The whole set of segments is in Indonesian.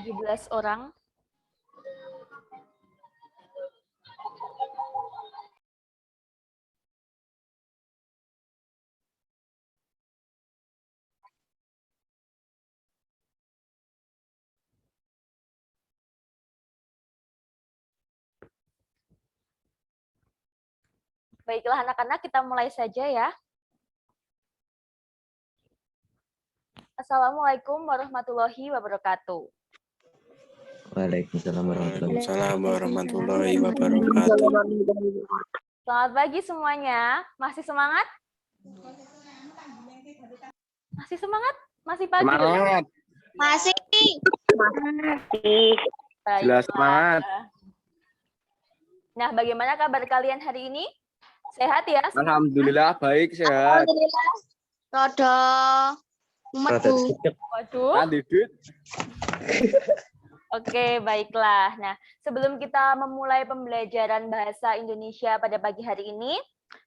17 orang. Baiklah anak-anak, kita mulai saja ya. Assalamualaikum warahmatullahi wabarakatuh. Waalaikumsalam warahmatullahi wabarakatuh. Selamat pagi semuanya. Masih semangat? Masih semangat? Masih pagi? Semangat. Masih. Jelas semangat. Nah, bagaimana kabar kalian hari ini? Sehat ya? Alhamdulillah baik, sehat. Alhamdulillah. Rodo. Waduh. Didit. Oke, baiklah. Nah, sebelum kita memulai pembelajaran bahasa Indonesia pada pagi hari ini,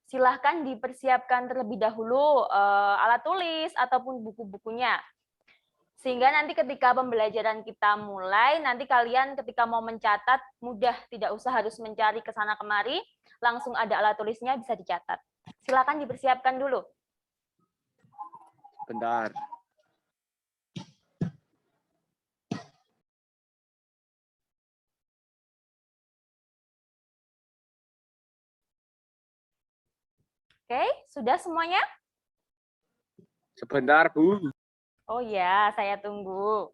silahkan dipersiapkan terlebih dahulu alat tulis ataupun buku-bukunya. Sehingga nanti ketika pembelajaran kita mulai, nanti kalian ketika mau mencatat, mudah, tidak usah harus mencari ke sana kemari, langsung ada alat tulisnya, bisa dicatat. Silakan dipersiapkan dulu. Bentar. Oke, sudah semuanya? Sebentar, Bu. Oh ya, saya tunggu.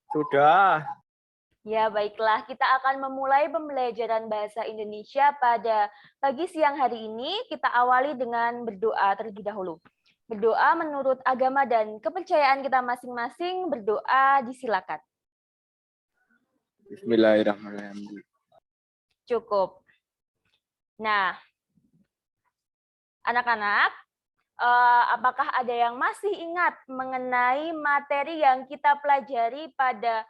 Sudah. Ya, baiklah. Kita akan memulai pembelajaran bahasa Indonesia pada pagi siang hari ini. Kita awali dengan berdoa terlebih dahulu. Berdoa menurut agama dan kepercayaan kita masing-masing. Berdoa disilakan. Bismillahirrahmanirrahim. Cukup. Nah, anak-anak, apakah ada yang masih ingat mengenai materi yang kita pelajari pada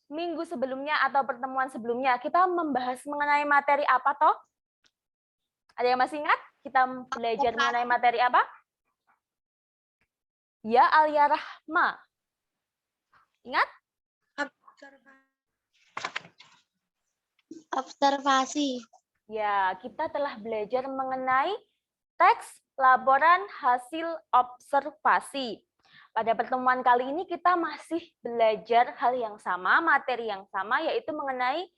minggu sebelumnya atau pertemuan sebelumnya? Kita membahas mengenai materi apa toh? Ada yang masih ingat? Kita belajar mengenai materi apa? Ya, Alia Rahma. Ingat? Observasi. Ya, kita telah belajar mengenai teks laporan hasil observasi. Pada pertemuan kali ini kita masih belajar hal yang sama, materi yang sama, yaitu mengenai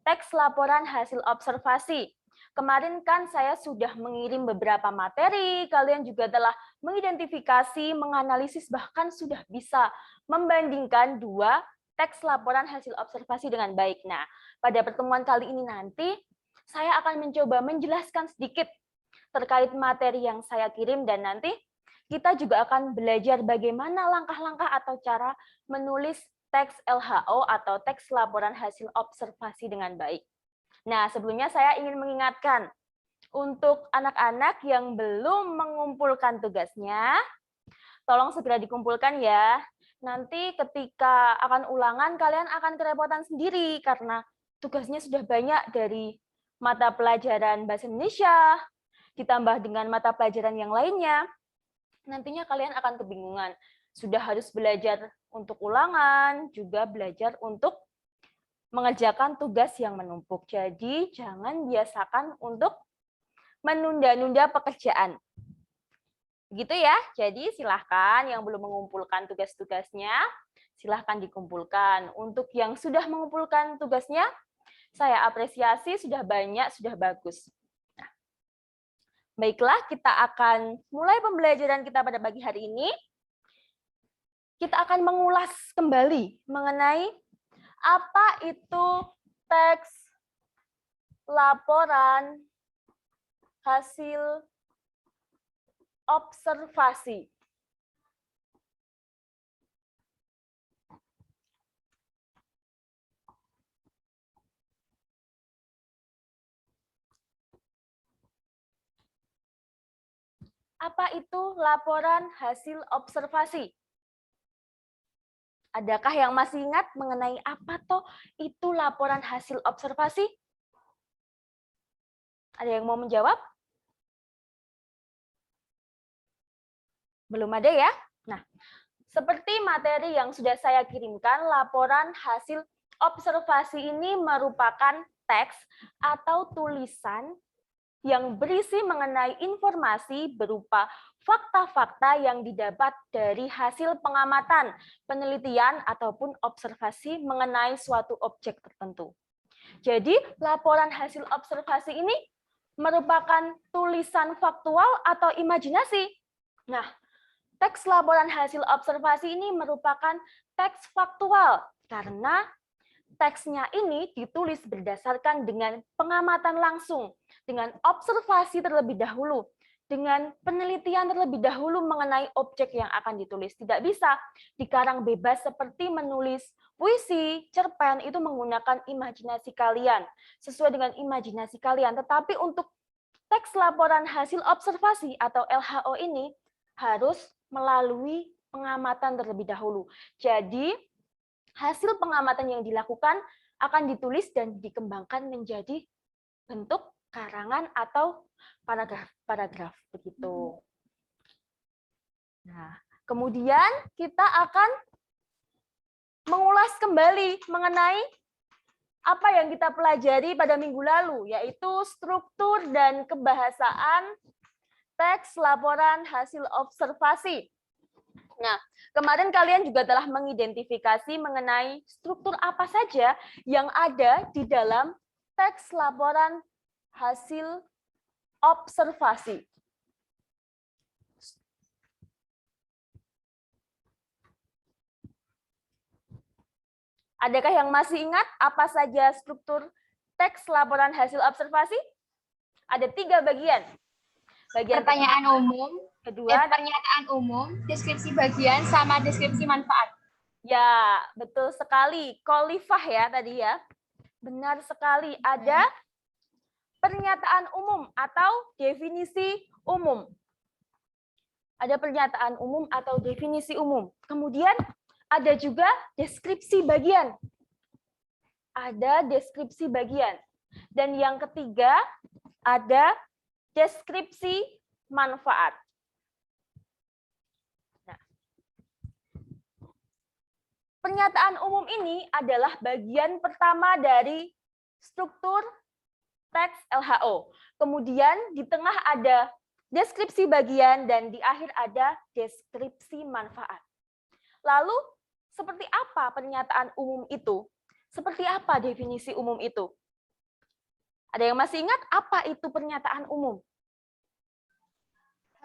teks laporan hasil observasi. Kemarin kan saya sudah mengirim beberapa materi, kalian juga telah mengidentifikasi, menganalisis, bahkan sudah bisa membandingkan dua teks laporan hasil observasi dengan baik. Nah, pada pertemuan kali ini nanti, saya akan mencoba menjelaskan sedikit terkait materi yang saya kirim, dan nanti kita juga akan belajar bagaimana langkah-langkah atau cara menulis teks LHO atau teks laporan hasil observasi dengan baik. Nah, sebelumnya saya ingin mengingatkan untuk anak-anak yang belum mengumpulkan tugasnya, tolong segera dikumpulkan ya. Nanti ketika akan ulangan, kalian akan kerepotan sendiri karena tugasnya sudah banyak dari mata pelajaran Bahasa Indonesia, ditambah dengan mata pelajaran yang lainnya. Nantinya kalian akan kebingungan. Sudah harus belajar untuk ulangan, juga belajar untuk mengerjakan tugas yang menumpuk. Jadi jangan biasakan untuk menunda-nunda pekerjaan. Begitu ya. Jadi silahkan yang belum mengumpulkan tugas-tugasnya, silahkan dikumpulkan. Untuk yang sudah mengumpulkan tugasnya, saya apresiasi, sudah banyak, sudah bagus. Nah, baiklah, kita akan mulai pembelajaran kita pada pagi hari ini. Kita akan mengulas kembali mengenai apa itu teks laporan hasil observasi. Apa itu laporan hasil observasi? Adakah yang masih ingat mengenai apa toh itu laporan hasil observasi? Ada yang mau menjawab? Belum ada ya? Nah, seperti materi yang sudah saya kirimkan, laporan hasil observasi ini merupakan teks atau tulisan yang berisi mengenai informasi berupa fakta-fakta yang didapat dari hasil pengamatan, penelitian, ataupun observasi mengenai suatu objek tertentu. Jadi, laporan hasil observasi ini merupakan tulisan faktual atau imajinasi. Nah, teks laporan hasil observasi ini merupakan teks faktual karena teksnya ini ditulis berdasarkan dengan pengamatan langsung, dengan observasi terlebih dahulu, dengan penelitian terlebih dahulu mengenai objek yang akan ditulis. Tidak bisa dikarang bebas seperti menulis puisi, cerpen, itu menggunakan imajinasi kalian, sesuai dengan imajinasi kalian. Tetapi untuk teks laporan hasil observasi atau LHO ini harus melalui pengamatan terlebih dahulu. Jadi, hasil pengamatan yang dilakukan akan ditulis dan dikembangkan menjadi bentuk karangan atau paragraf begitu. Nah, kemudian kita akan mengulas kembali mengenai apa yang kita pelajari pada minggu lalu, yaitu struktur dan kebahasaan teks laporan hasil observasi. Nah, kemarin kalian juga telah mengidentifikasi mengenai struktur apa saja yang ada di dalam teks laporan hasil observasi. Adakah yang masih ingat apa saja struktur teks laporan hasil observasi? Ada 3 bagian. Bagian Pertanyaan umum, kedua, pernyataan umum, deskripsi bagian, sama deskripsi manfaat. ya, betul sekali. Kolifah ya tadi ya. Benar sekali. Ada pernyataan umum atau definisi umum. Ada pernyataan umum atau definisi umum. Kemudian ada juga deskripsi bagian. Ada deskripsi bagian. Dan yang ketiga ada deskripsi manfaat. Nah, pernyataan umum ini adalah bagian pertama dari struktur teks LHO. Kemudian di tengah ada deskripsi bagian dan di akhir ada deskripsi manfaat. Lalu, seperti apa pernyataan umum itu? Seperti apa definisi umum itu? Ada yang masih ingat apa itu pernyataan umum?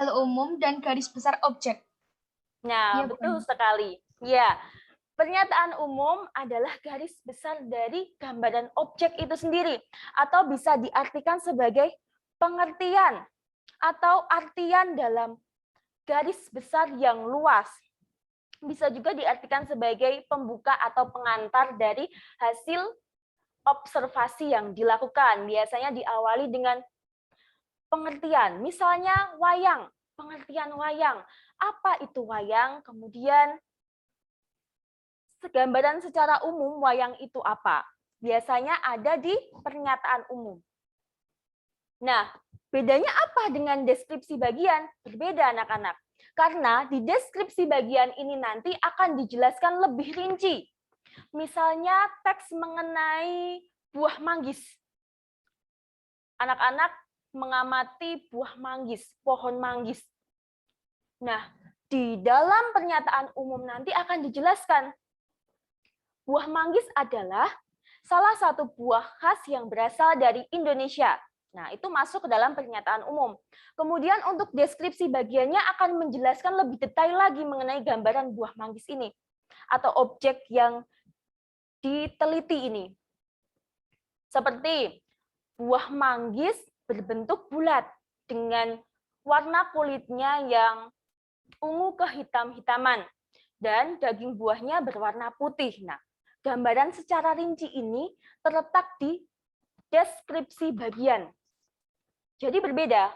Hal umum dan garis besar objek. Nah, Ya, betul bukan? sekali. Ya, pernyataan umum adalah garis besar dari gambaran objek itu sendiri, atau bisa diartikan sebagai pengertian atau artian dalam garis besar yang luas. Bisa juga diartikan sebagai pembuka atau pengantar dari hasil observasi yang dilakukan. Biasanya diawali dengan pengertian. Misalnya wayang, pengertian wayang. Apa itu wayang? Kemudian gambaran secara umum wayang itu apa? Biasanya ada di pernyataan umum. Nah, bedanya apa dengan deskripsi bagian? Berbeda anak-anak. Karena di deskripsi bagian ini nanti akan dijelaskan lebih rinci. Misalnya teks mengenai buah manggis. Anak-anak mengamati buah manggis, pohon manggis. Nah, di dalam pernyataan umum nanti akan dijelaskan buah manggis adalah salah satu buah khas yang berasal dari Indonesia. Nah, itu masuk ke dalam pernyataan umum. Kemudian untuk deskripsi bagiannya akan menjelaskan lebih detail lagi mengenai gambaran buah manggis ini atau objek yang diteliti ini. Seperti buah manggis berbentuk bulat dengan warna kulitnya yang ungu kehitam-hitaman dan daging buahnya berwarna putih. Nah, gambaran secara rinci ini terletak di deskripsi bagian. Jadi berbeda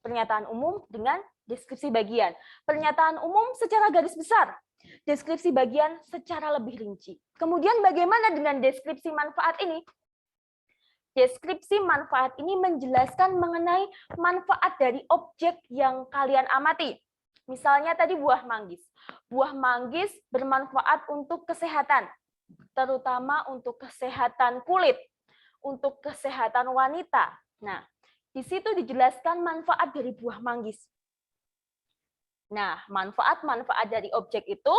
pernyataan umum dengan deskripsi bagian. Pernyataan umum secara garis besar, deskripsi bagian secara lebih rinci. Kemudian bagaimana dengan deskripsi manfaat ini? deskripsi manfaat ini menjelaskan mengenai manfaat dari objek yang kalian amati. Misalnya tadi buah manggis. Buah manggis bermanfaat untuk kesehatan, terutama untuk kesehatan kulit, untuk kesehatan wanita. Nah, di situ dijelaskan manfaat dari buah manggis. Nah, manfaat-manfaat dari objek itu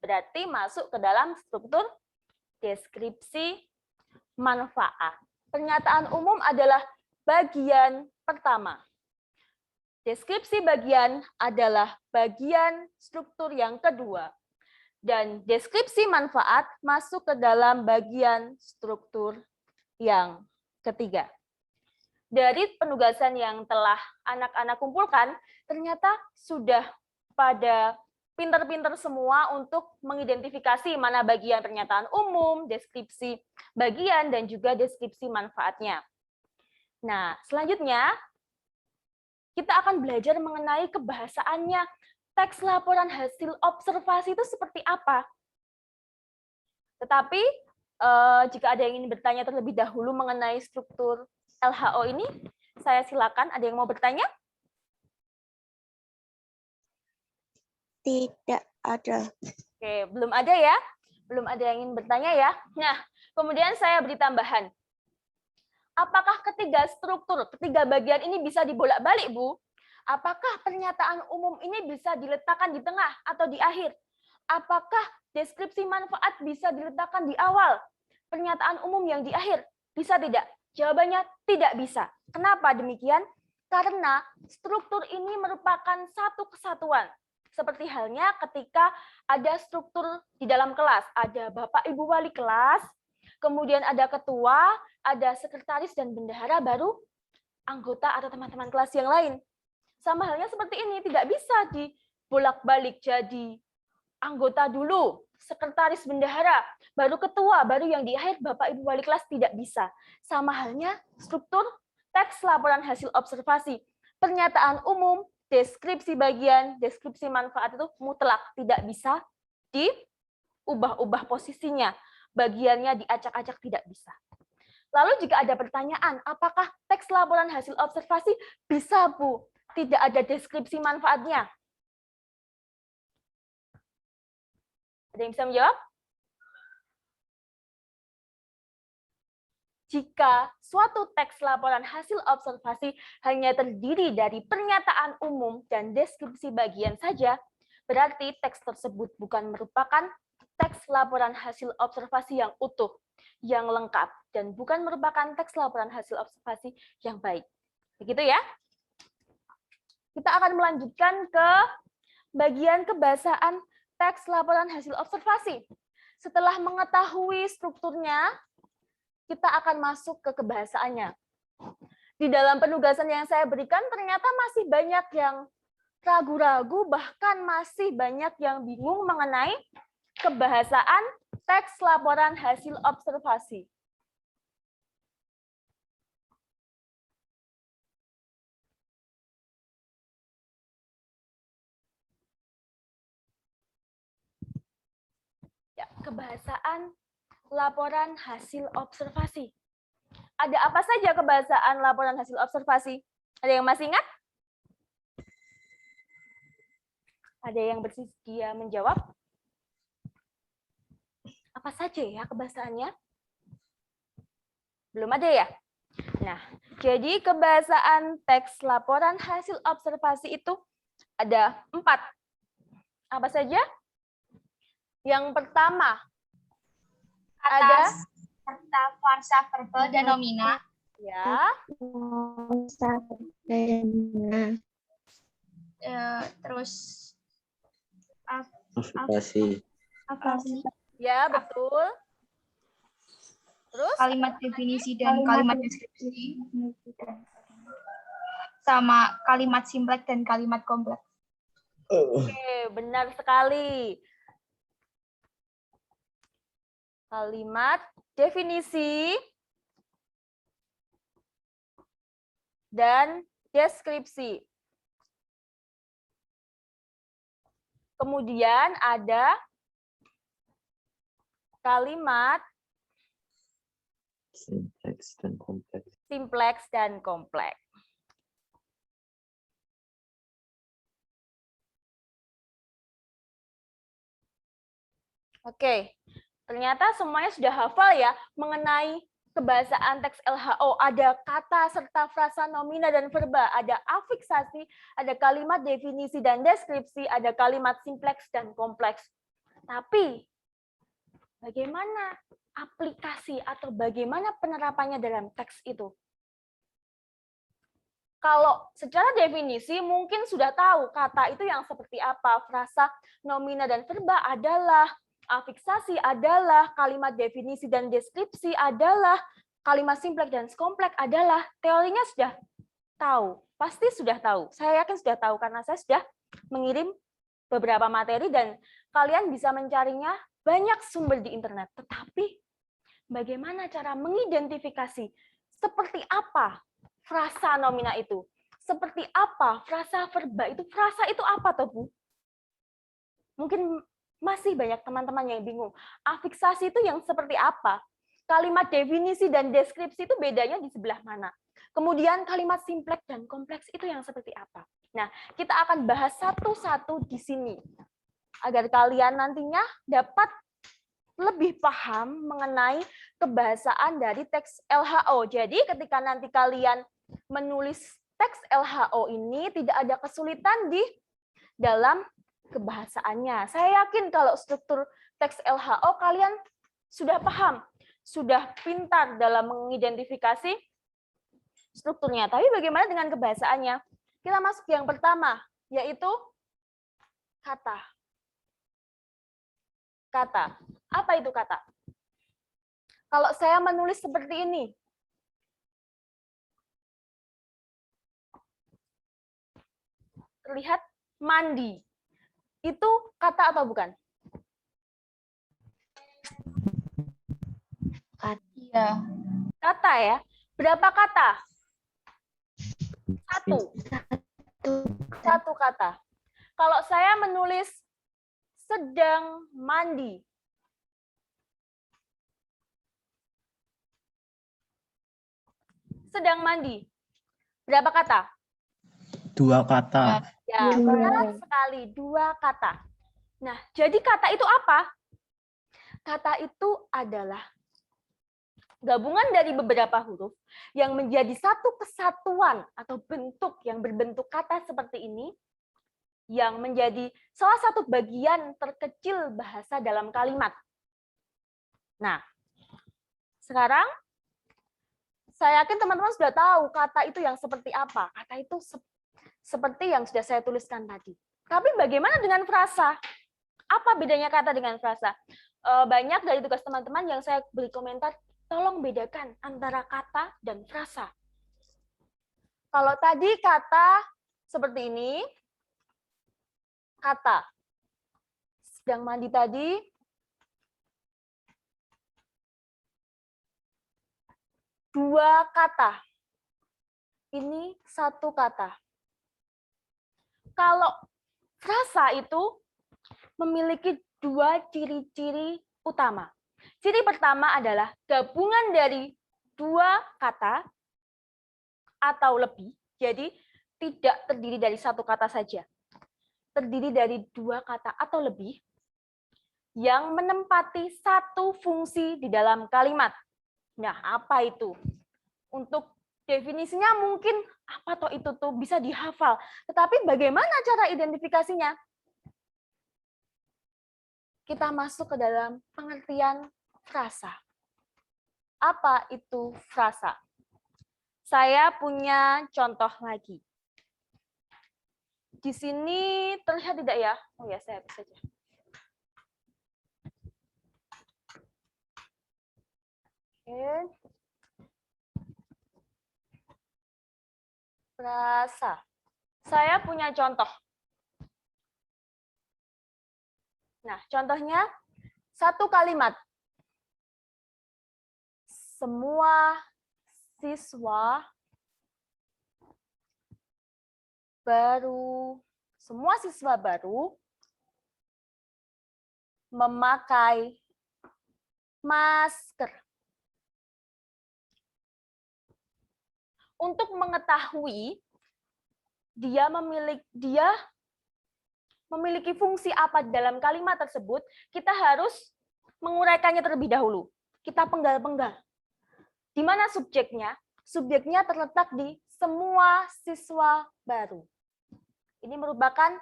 berarti masuk ke dalam struktur deskripsi manfaat. Pernyataan umum adalah bagian pertama. Deskripsi bagian adalah bagian struktur yang kedua. Dan deskripsi manfaat masuk ke dalam bagian struktur yang ketiga. Dari penugasan yang telah anak-anak kumpulkan, ternyata sudah pada pinter-pinter semua untuk mengidentifikasi mana bagian pernyataan umum, deskripsi bagian, dan juga deskripsi manfaatnya. Nah, selanjutnya kita akan belajar mengenai kebahasaannya. Teks laporan hasil observasi itu seperti apa? Tetapi jika ada yang ingin bertanya terlebih dahulu mengenai struktur LHO ini, saya silakan. Ada yang mau bertanya? Tidak ada. Oke, belum ada ya? Belum ada yang ingin bertanya ya? Nah, kemudian saya beri tambahan. Apakah ketiga struktur, ketiga bagian ini bisa dibolak-balik, Bu? Apakah pernyataan umum ini bisa diletakkan di tengah atau di akhir? Apakah deskripsi manfaat bisa diletakkan di awal? Pernyataan umum yang di akhir? Bisa tidak? Jawabannya tidak bisa. Kenapa demikian? Karena struktur ini merupakan satu kesatuan. Seperti halnya ketika ada struktur di dalam kelas. Ada Bapak Ibu Wali kelas, kemudian ada ketua, ada sekretaris dan bendahara, baru anggota atau teman-teman kelas yang lain. Sama halnya seperti ini, tidak bisa dibolak-balik jadi anggota dulu, sekretaris bendahara, baru ketua, baru yang di akhir Bapak Ibu Wali kelas, tidak bisa. Sama halnya struktur teks laporan hasil observasi. Pernyataan umum, deskripsi bagian, deskripsi manfaat itu mutlak, tidak bisa diubah-ubah posisinya. Bagiannya diacak-acak, tidak bisa. Lalu jika ada pertanyaan, apakah teks laporan hasil observasi bisa, Bu? Tidak ada deskripsi manfaatnya. Ada yang bisa menjawab? Jika suatu teks laporan hasil observasi hanya terdiri dari pernyataan umum dan deskripsi bagian saja, berarti teks tersebut bukan merupakan teks laporan hasil observasi yang utuh, yang lengkap, dan bukan merupakan teks laporan hasil observasi yang baik. Begitu ya? Kita akan melanjutkan ke bagian kebahasaan teks laporan hasil observasi. Setelah mengetahui strukturnya, kita akan masuk ke kebahasaannya. Di dalam penugasan yang saya berikan, ternyata masih banyak yang ragu-ragu, bahkan masih banyak yang bingung mengenai kebahasaan teks laporan hasil observasi. Ya, kebahasaan laporan hasil observasi. Ada apa saja kebahasaan laporan hasil observasi? Ada yang masih ingat? Ada yang bersedia menjawab? Apa saja ya kebahasaannya? Belum ada ya? Nah, jadi kebahasaan teks laporan hasil observasi itu ada 4. Apa saja? Yang pertama, ada serta farsa verbal dan nomina. ya, Terus Observasi. ya betul. Terus kalimat definisi dan kalimat deskripsi, sama kalimat simpleks dan kalimat kompleks. oke, benar sekali. Kalimat definisi dan deskripsi. Kemudian ada kalimat Simpleks dan kompleks. Simpleks dan kompleks. Oke, ternyata semuanya sudah hafal ya mengenai kebahasaan teks LHO. Ada kata serta frasa nomina dan verba, ada afiksasi, ada kalimat definisi dan deskripsi, ada kalimat simpleks dan kompleks. Tapi bagaimana aplikasi atau bagaimana penerapannya dalam teks itu? Kalau secara definisi mungkin sudah tahu kata itu yang seperti apa, frasa nomina dan verba adalah, afiksasi adalah, kalimat definisi dan deskripsi adalah, kalimat simpleks dan kompleks adalah. Teorinya sudah tahu, pasti sudah tahu. Saya yakin sudah tahu karena saya sudah mengirim beberapa materi dan kalian bisa mencarinya banyak sumber di internet. Tetapi bagaimana cara mengidentifikasi seperti apa frasa nomina itu? Seperti apa frasa verba itu? Frasa itu apa toh, Bu? Mungkin masih banyak teman-teman yang bingung. Afiksasi itu yang seperti apa? Kalimat definisi dan deskripsi itu bedanya di sebelah mana? Kemudian kalimat simpleks dan kompleks itu yang seperti apa? Nah, kita akan bahas satu-satu di sini agar kalian nantinya dapat lebih paham mengenai kebahasaan dari teks LHO. Jadi ketika nanti kalian menulis teks LHO ini tidak ada kesulitan di dalam kebahasaannya. Saya yakin kalau struktur teks LHO kalian sudah paham, sudah pintar dalam mengidentifikasi strukturnya. Tapi bagaimana dengan kebahasaannya? Kita masuk yang pertama, yaitu kata. Kata. Apa itu kata? Kalau saya menulis seperti ini, terlihat mandi. Itu kata atau bukan? Iya. Kata ya. Berapa kata? Satu. Satu kata. Kalau saya menulis sedang mandi. Sedang mandi. Berapa kata? 2 kata. Ya, benar sekali. 2 kata. Nah, jadi kata itu apa? Kata itu adalah gabungan dari beberapa huruf yang menjadi satu kesatuan atau bentuk yang berbentuk kata seperti ini, yang menjadi salah satu bagian terkecil bahasa dalam kalimat. Nah, sekarang saya yakin teman-teman sudah tahu kata itu yang seperti apa. Kata itu seperti yang sudah saya tuliskan tadi. Tapi bagaimana dengan frasa? Apa bedanya kata dengan frasa? Banyak dari tugas teman-teman yang saya beri komentar, tolong bedakan antara kata dan frasa. Kalau tadi kata seperti ini, kata. Sedang mandi tadi, dua kata. Ini satu kata. Kalau frasa itu memiliki 2 ciri-ciri utama. Ciri pertama adalah gabungan dari 2 kata atau lebih. Jadi tidak terdiri dari 1 kata saja. Terdiri dari 2 kata atau lebih yang menempati satu fungsi di dalam kalimat. Nah, apa itu? Untuk definisinya mungkin apa toh itu tuh bisa dihafal. Tetapi bagaimana cara identifikasinya? Kita masuk ke dalam pengertian frasa. Apa itu frasa? Saya punya contoh lagi. Di sini terlihat tidak ya? Oh ya, saya hapus saja. Oke. Frasa. Saya punya contoh. Nah, contohnya satu kalimat. Semua siswa baru memakai masker. untuk mengetahui dia memiliki fungsi apa di dalam kalimat tersebut, kita harus menguraikannya terlebih dahulu. Kita penggal-penggal. Di mana subjeknya? Subjeknya terletak di semua siswa baru. Ini merupakan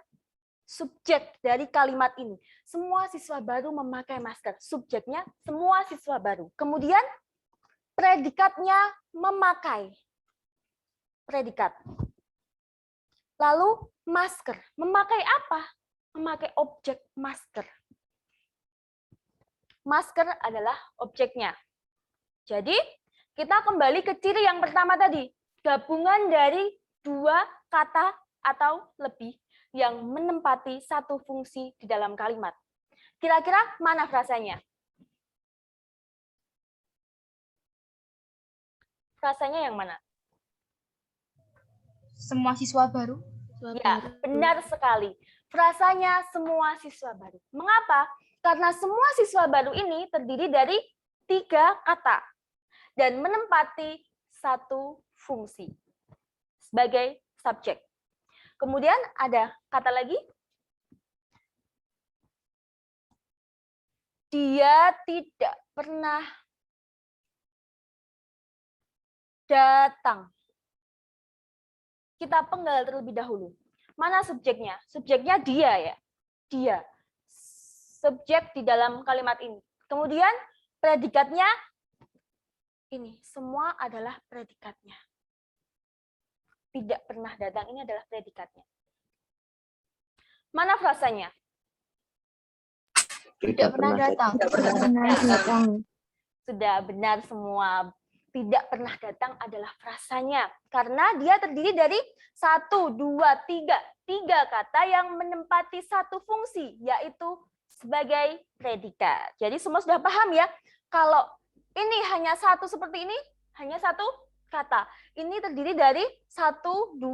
subjek dari kalimat ini. Semua siswa baru memakai masker. Subjeknya semua siswa baru. Kemudian predikatnya memakai. Predikat. Lalu masker. Memakai apa? Memakai objek masker. Masker adalah objeknya. Jadi, kita kembali ke ciri yang pertama tadi. Gabungan dari dua kata atau lebih yang menempati satu fungsi di dalam kalimat. Kira-kira mana frasanya? Frasanya yang mana? Semua siswa baru. Ya, benar sekali. Frasanya semua siswa baru. Mengapa? Karena semua siswa baru ini terdiri dari 3 kata dan menempati satu fungsi sebagai subjek. Kemudian ada kata lagi. Dia tidak pernah datang. Kita penggal terlebih dahulu. Mana subjeknya? Subjeknya dia ya. Dia. Subjek di dalam kalimat ini. Kemudian predikatnya ini. Semua adalah predikatnya. Tidak pernah datang ini adalah predikatnya. Mana frasanya? Tidak pernah datang. Sudah benar semua. Tidak pernah datang adalah frasanya. Karena dia terdiri dari 1, 2, 3. 3 kata yang menempati satu fungsi, yaitu sebagai predikat. Jadi semua sudah paham ya? Kalau ini hanya satu seperti ini, hanya satu kata. Ini terdiri dari 1, 2,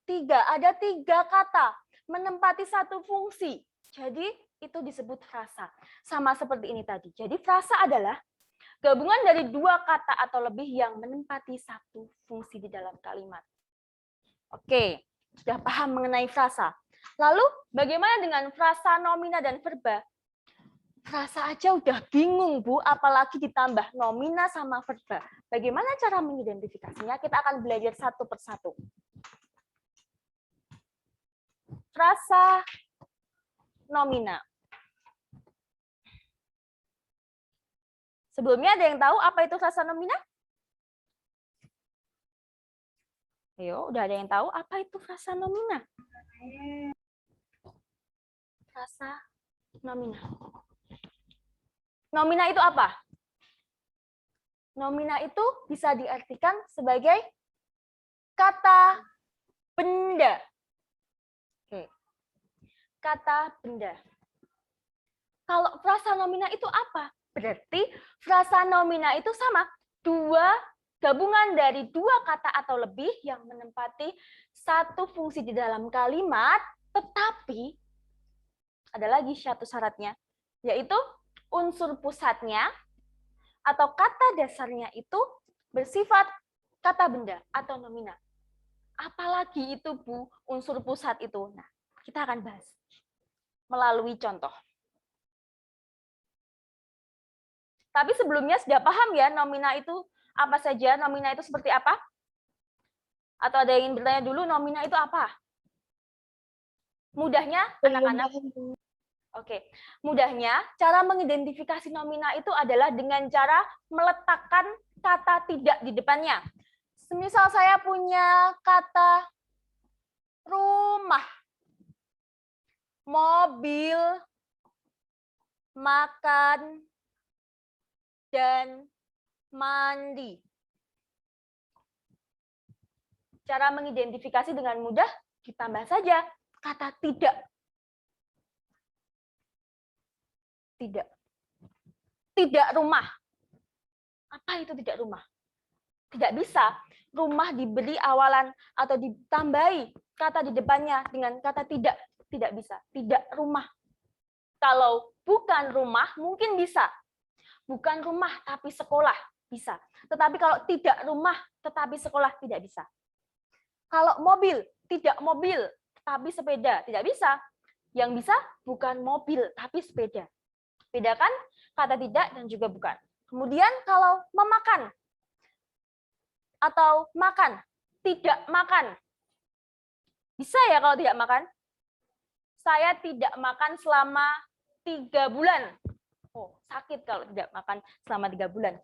3. Ada 3 kata menempati satu fungsi. Jadi itu disebut frasa. Sama seperti ini tadi. Jadi frasa adalah gabungan dari 2 kata atau lebih yang menempati satu fungsi di dalam kalimat. Oke, sudah paham mengenai frasa. Lalu bagaimana dengan frasa nomina dan verba? Frasa aja udah bingung, Bu, apalagi ditambah nomina sama verba. Bagaimana cara mengidentifikasinya? Kita akan belajar satu persatu. Frasa nomina. Sebelumnya ada yang tahu apa itu frasa nomina? Ayo, udah ada yang tahu apa itu frasa nomina? Frasa nomina. Nomina itu apa? Nomina itu bisa diartikan sebagai kata benda. Oke. Kata benda. Kalau frasa nomina itu apa? Berarti frasa nomina itu sama. Gabungan dari 2 kata atau lebih yang menempati satu fungsi di dalam kalimat, tetapi ada lagi satu syaratnya, yaitu unsur pusatnya atau kata dasarnya itu bersifat kata benda atau nomina. Apalagi itu, Bu, unsur pusat itu? Nah, kita akan bahas melalui contoh. Tapi sebelumnya sudah paham ya nomina itu apa saja? Nomina itu seperti apa? Atau ada yang ingin bertanya dulu, nomina itu apa? Mudahnya, anak-anak? Oke, mudahnya cara mengidentifikasi nomina itu adalah dengan cara meletakkan kata tidak di depannya. Semisal saya punya kata rumah, mobil, makan, dan mandi. Cara mengidentifikasi dengan mudah, ditambah saja kata tidak. Tidak. Tidak rumah. Apa itu tidak rumah? Tidak bisa rumah diberi awalan atau ditambahi kata di depannya dengan kata tidak. Tidak bisa. Tidak rumah. Kalau bukan rumah, mungkin bisa. Bukan rumah, tapi sekolah. bisa. Tetapi kalau tidak rumah, tetapi sekolah, tidak bisa. Kalau mobil, tidak mobil, tapi sepeda, tidak bisa. Yang bisa bukan mobil, tapi sepeda. Bedakan kata tidak dan juga bukan. Kemudian kalau memakan atau makan, tidak makan. Bisa ya kalau tidak makan? Saya tidak makan selama 3 bulan. Oh, sakit kalau tidak makan selama 3 bulan.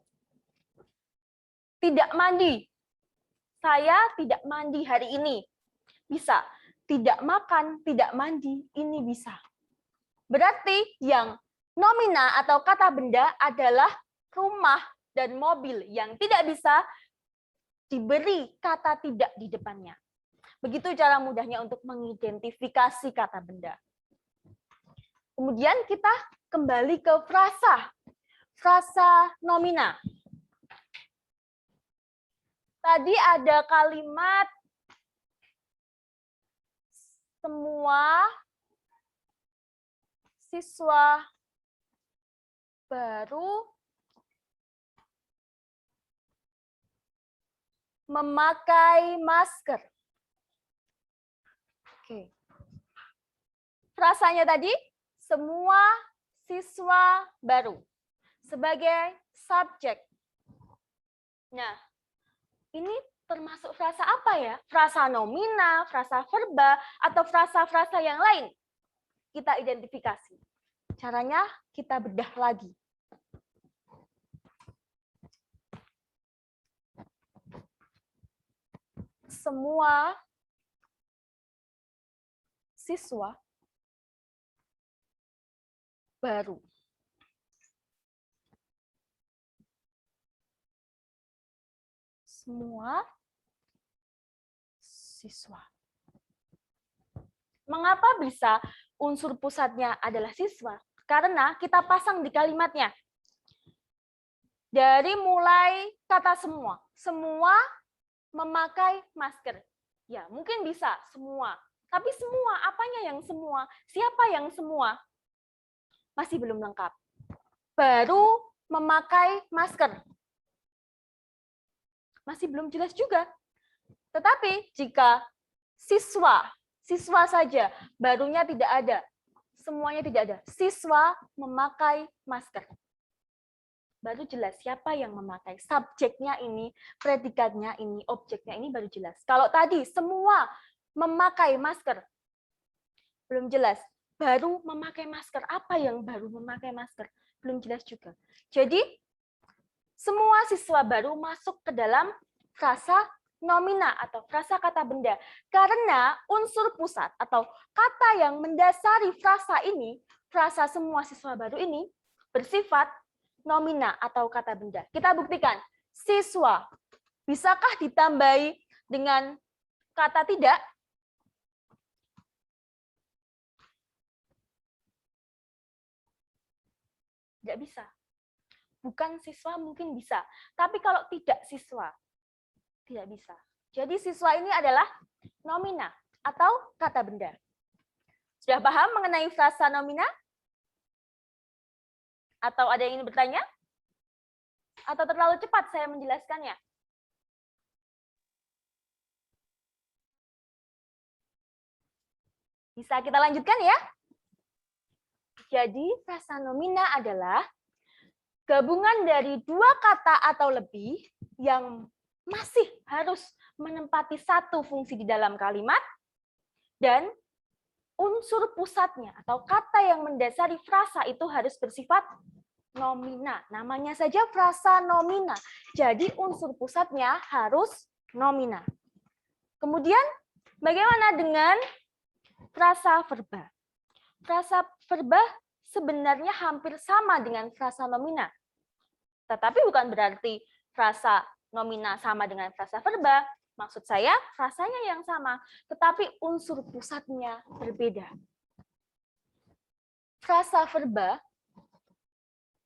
Tidak mandi. Saya tidak mandi hari ini. Bisa. Tidak makan, tidak mandi, ini bisa. Berarti yang nomina atau kata benda adalah rumah dan mobil yang tidak bisa diberi kata tidak di depannya. Begitu cara mudahnya untuk mengidentifikasi kata benda. Kemudian kita kembali ke frasa. Frasa nomina. Tadi ada kalimat semua siswa baru memakai masker. Oke. Frasanya tadi, semua siswa baru sebagai subjek. Nah, ini termasuk frasa apa ya? Frasa nomina, frasa verba, atau frasa-frasa yang lain? Kita identifikasi. Caranya kita bedah lagi. Semua siswa baru. Semua siswa. Mengapa bisa unsur pusatnya adalah siswa? Karena kita pasang di kalimatnya. Dari mulai kata semua. Semua memakai masker. Ya, mungkin bisa semua. Tapi semua, apanya yang semua? Siapa yang semua? Masih belum lengkap. Baru memakai masker. Masih belum jelas juga. Tetapi jika siswa saja, barunya tidak ada. Semuanya tidak ada. Siswa memakai masker. Baru jelas siapa yang memakai. Subjeknya ini, predikatnya ini, objeknya ini baru jelas. Kalau tadi semua memakai masker, belum jelas. Baru memakai masker. Apa yang baru memakai masker? Belum jelas juga. Jadi, semua siswa baru masuk ke dalam frasa nomina atau frasa kata benda. Karena unsur pusat atau kata yang mendasari frasa ini, frasa semua siswa baru ini, bersifat nomina atau kata benda. Kita buktikan. Siswa. Bisakah ditambahi dengan kata tidak? Tidak bisa. Bukan siswa mungkin bisa. Tapi kalau tidak siswa, tidak bisa. Jadi siswa ini adalah nomina atau kata benda. Sudah paham mengenai frasa nomina? Atau ada yang ingin bertanya? Atau terlalu cepat saya menjelaskannya? Bisa kita lanjutkan ya? Jadi frasa nomina adalah gabungan dari dua kata atau lebih yang masih harus menempati satu fungsi di dalam kalimat dan unsur pusatnya atau kata yang mendasari frasa itu harus bersifat nomina. Namanya saja frasa nomina. Jadi unsur pusatnya harus nomina. Kemudian bagaimana dengan frasa verba? Frasa verba sebenarnya hampir sama dengan frasa nomina. Tetapi bukan berarti frasa nomina sama dengan frasa verba. Maksud saya, frasanya yang sama, tetapi unsur pusatnya berbeda. Frasa verba,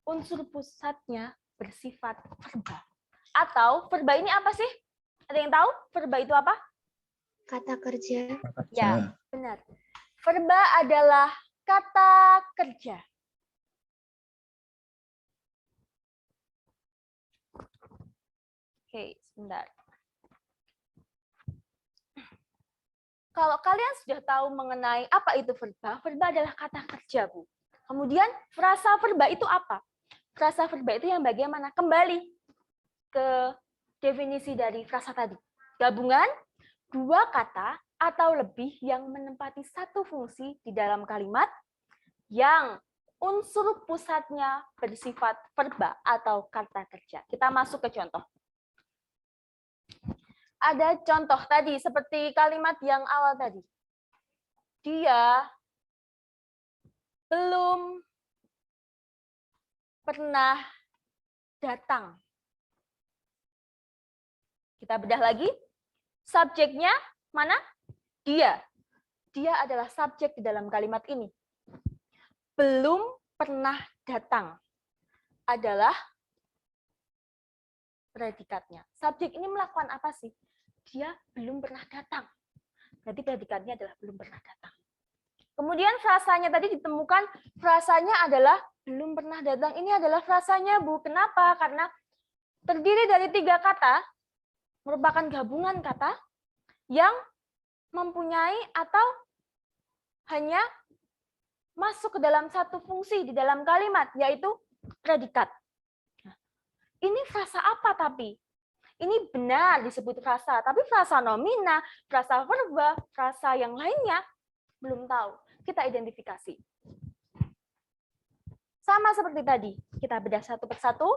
unsur pusatnya bersifat verba. Atau verba ini apa sih? Ada yang tahu verba itu apa? Kata kerja. Ya, benar. Verba adalah kata kerja. Oke, sebentar. Kalau kalian sudah tahu mengenai apa itu verba, verba adalah kata kerja, Bu. Kemudian frasa verba itu apa? Frasa verba itu yang bagaimana? Kembali ke definisi dari frasa tadi. Gabungan dua kata atau lebih yang menempati satu fungsi di dalam kalimat yang unsur pusatnya bersifat verba atau kata kerja. Kita masuk ke contoh. Ada contoh tadi, seperti kalimat yang awal tadi. Dia belum pernah datang. Kita bedah lagi. Subjeknya mana? Dia. Dia adalah subjek di dalam kalimat ini. Belum pernah datang adalah predikatnya. Subjek ini melakukan apa sih? Dia belum pernah datang. Berarti predikatnya adalah belum pernah datang. Kemudian frasanya tadi ditemukan, frasanya adalah belum pernah datang. Ini adalah frasanya, Bu. Kenapa? Karena terdiri dari 3 kata, merupakan gabungan kata yang mempunyai atau hanya masuk ke dalam satu fungsi di dalam kalimat, yaitu predikat. Nah, ini frasa apa tapi? Ini benar disebut frasa, tapi frasa nomina, frasa verba, frasa yang lainnya belum tahu. Kita identifikasi. Sama seperti tadi, kita bedah satu persatu.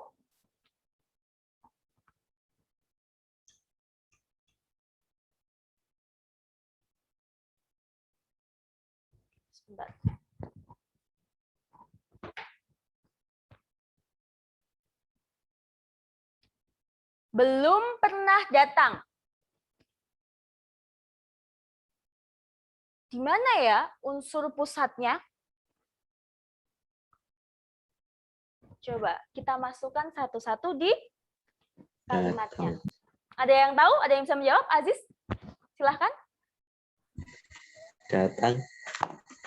Sebentar. Belum pernah datang. Di mana ya unsur pusatnya? Coba kita masukkan satu-satu di kalimatnya. Ada yang tahu? Ada yang bisa menjawab? Aziz, silahkan. Datang.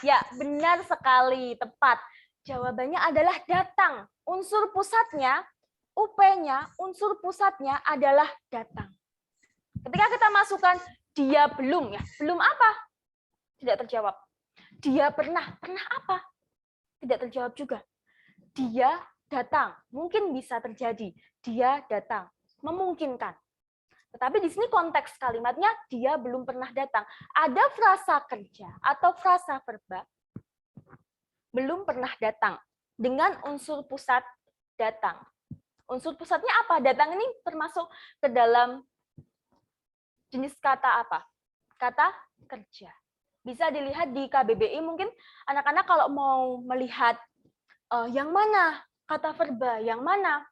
Ya, benar sekali, tepat. Jawabannya adalah datang. Unsur pusatnya, UP-nya, unsur pusatnya adalah datang. Ketika kita masukkan dia belum, ya belum apa? Tidak terjawab. Dia pernah apa? Tidak terjawab juga. Dia datang, mungkin bisa terjadi. Dia datang, memungkinkan. Tetapi di sini konteks kalimatnya dia belum pernah datang. Ada frasa kerja atau frasa verba belum pernah datang dengan unsur pusat datang. Unsur pusatnya apa? Datang ini termasuk ke dalam jenis kata apa? Kata kerja. Bisa dilihat di KBBI, mungkin anak-anak kalau mau melihat yang mana kata verba, yang mana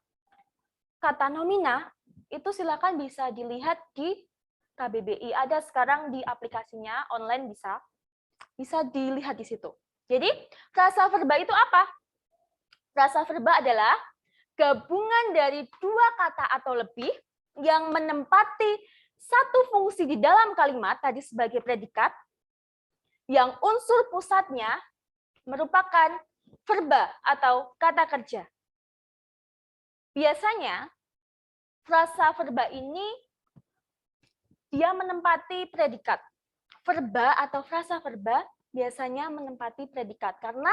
kata nomina, itu silakan bisa dilihat di KBBI. Ada sekarang di aplikasinya, online bisa dilihat di situ. Jadi, frasa verba itu apa? Frasa verba adalah gabungan dari 2 kata atau lebih yang menempati satu fungsi di dalam kalimat, tadi sebagai predikat, yang unsur pusatnya merupakan verba atau kata kerja. Biasanya, frasa verba ini dia menempati predikat. Verba atau frasa verba biasanya menempati predikat karena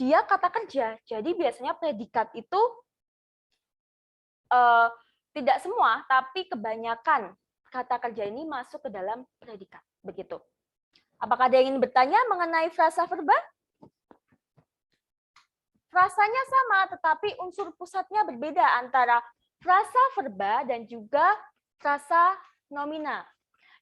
dia kata kerja. Jadi biasanya predikat itu tidak semua, tapi kebanyakan kata kerja ini masuk ke dalam predikat. Begitu. Apakah ada yang ingin bertanya mengenai frasa verba? Frasanya sama, tetapi unsur pusatnya berbeda antara frasa verba dan juga frasa nomina.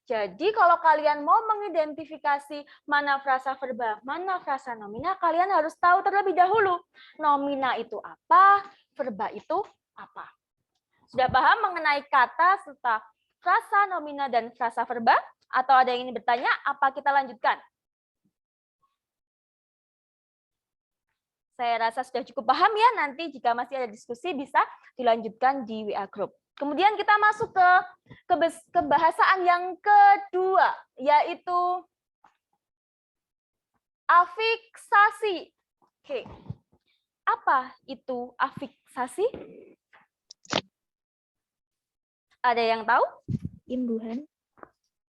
Jadi kalau kalian mau mengidentifikasi mana frasa verba, mana frasa nomina, kalian harus tahu terlebih dahulu nomina itu apa, verba itu apa. Sudah paham mengenai kata serta frasa nomina dan frasa verba? Atau ada yang ingin bertanya? Apa kita lanjutkan? Saya rasa sudah cukup paham ya, nanti jika masih ada diskusi bisa dilanjutkan di WA Group. Kemudian kita masuk ke kebahasaan yang kedua, yaitu afiksasi. Oke. Apa itu afiksasi? Ada yang tahu? Imbuhan.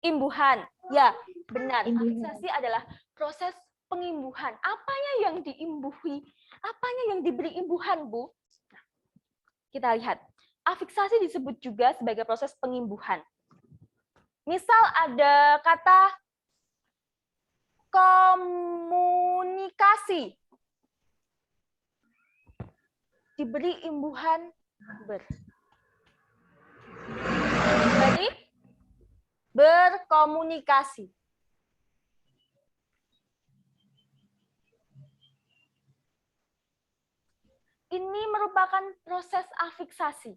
Imbuhan. Ya, benar. Imbuhan. Afiksasi adalah proses pengimbuhan. Apanya yang diimbuhi? Apanya yang diberi imbuhan, Bu? Nah, kita lihat. Afiksasi disebut juga sebagai proses pengimbuhan. Misal ada kata komunikasi. Diberi imbuhan ber. Jadi berkomunikasi. Ini merupakan proses afiksasi.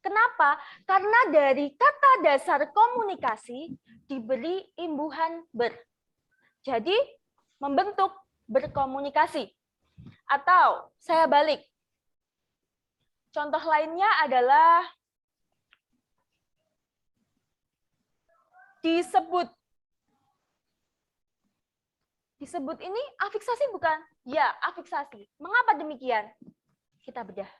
Kenapa? Karena dari kata dasar komunikasi diberi imbuhan ber. Jadi membentuk berkomunikasi. Atau saya balik. Contoh lainnya adalah disebut. Disebut ini afiksasi bukan? Ya, afiksasi. Mengapa demikian? Kita bedah.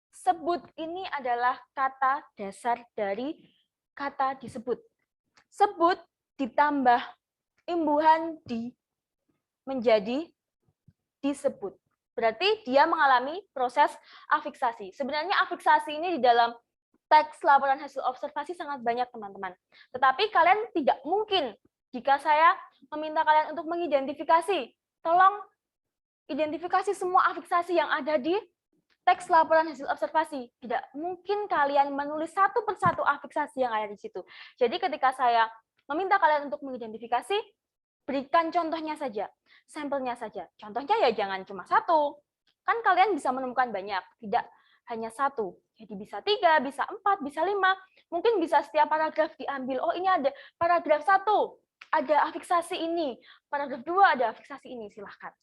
Sebut ini adalah kata dasar dari kata disebut. Sebut ditambah imbuhan di menjadi disebut. Berarti dia mengalami proses afiksasi. Sebenarnya afiksasi ini di dalam teks laporan hasil observasi sangat banyak, teman-teman. Tetapi kalian tidak mungkin jika saya meminta kalian untuk mengidentifikasi. Tolong identifikasi semua afiksasi yang ada di teks laporan hasil observasi. Tidak mungkin kalian menulis satu persatu afiksasi yang ada di situ. Jadi ketika saya meminta kalian untuk mengidentifikasi, berikan contohnya saja, sampelnya saja. Contohnya ya jangan cuma satu. Kan kalian bisa menemukan banyak, tidak hanya satu. Jadi bisa 3, bisa 4, bisa 5. Mungkin bisa setiap paragraf diambil. Oh ini ada paragraf 1, ada afiksasi ini. Paragraf 2 ada afiksasi ini, silahkan.